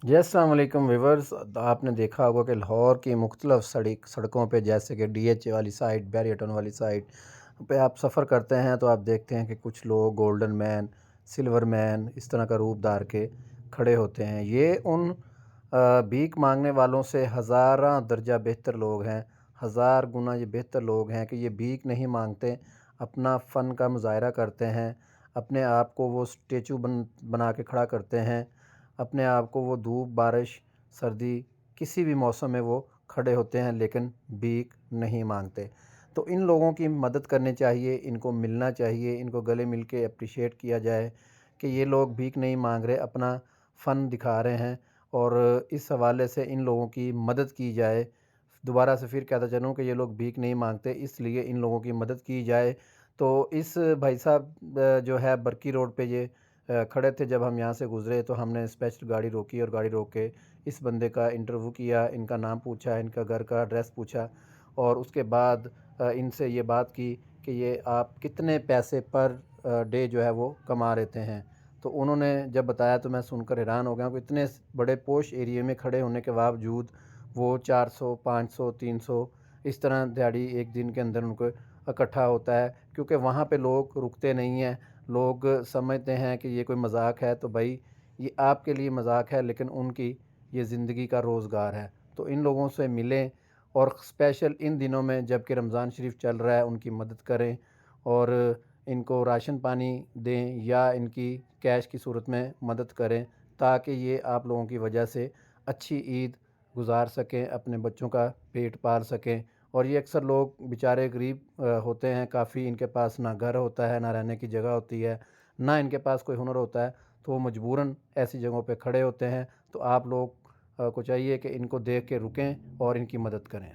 जी अस्सलाम वालेकुम व्यूअर्स। तो आपने देखा होगा कि लाहौर की मुख्तलिफ़ सड़कों पे जैसे कि DH वाली साइड, बैरियटन वाली साइड पे आप सफ़र करते हैं तो आप देखते हैं कि कुछ लोग गोल्डन मैन, सिल्वर मैन इस तरह का रूप धार के खड़े होते हैं। ये उन भीख मांगने वालों से हज़ारा दर्जा बेहतर लोग हैं, हज़ार गुना ये बेहतर लोग हैं कि ये भीख नहीं मांगते, अपना फ़न का मुज़ाहरा करते हैं, अपने आप को वो स्टैचू बना के खड़ा करते हैं, अपने आप को वो धूप, बारिश, सर्दी किसी भी मौसम में वो खड़े होते हैं लेकिन भीख नहीं मांगते। तो इन लोगों की मदद करनी चाहिए, इनको मिलना चाहिए, इनको गले मिल के एप्रिशिएट किया जाए कि ये लोग भीख नहीं मांग रहे, अपना फ़न दिखा रहे हैं और इस हवाले से इन लोगों की मदद की जाए। दोबारा से फिर कहता चलूँ कि ये लोग भीख नहीं मांगते, इसलिए इन लोगों की मदद की जाए। तो इस भाई साहब जो है बरकी रोड पे ये खड़े थे, जब हम यहाँ से गुज़रे तो हमने स्पेशल गाड़ी रोकी और गाड़ी रोक के इस बंदे का इंटरव्यू किया, इनका नाम पूछा, इनका घर का एड्रेस पूछा और उसके बाद इनसे ये बात की कि ये आप कितने पैसे पर डे जो है वो कमा लेते हैं। तो उन्होंने जब बताया तो मैं सुनकर हैरान हो गया कि इतने बड़े पोश एरिया में खड़े होने के बावजूद वो 400, 500, 300 इस तरह दिहाड़ी एक दिन के अंदर उनको इकट्ठा होता है, क्योंकि वहाँ पे लोग रुकते नहीं हैं। लोग समझते हैं कि ये कोई मजाक है, तो भाई ये आपके लिए मजाक है लेकिन उनकी ये ज़िंदगी का रोज़गार है। तो इन लोगों से मिलें और स्पेशल इन दिनों में जबकि रमज़ान शरीफ चल रहा है उनकी मदद करें और इनको राशन पानी दें या इनकी कैश की सूरत में मदद करें, ताकि ये आप लोगों की वजह से अच्छी ईद गुजार सकें, अपने बच्चों का पेट पाल सकें। और ये अक्सर लोग बेचारे गरीब होते हैं काफ़ी, इनके पास ना घर होता है, ना रहने की जगह होती है, ना इनके पास कोई हुनर होता है, तो वो मजबूरन ऐसी जगहों पे खड़े होते हैं। तो आप लोग को चाहिए कि इनको देख के रुकें और इनकी मदद करें।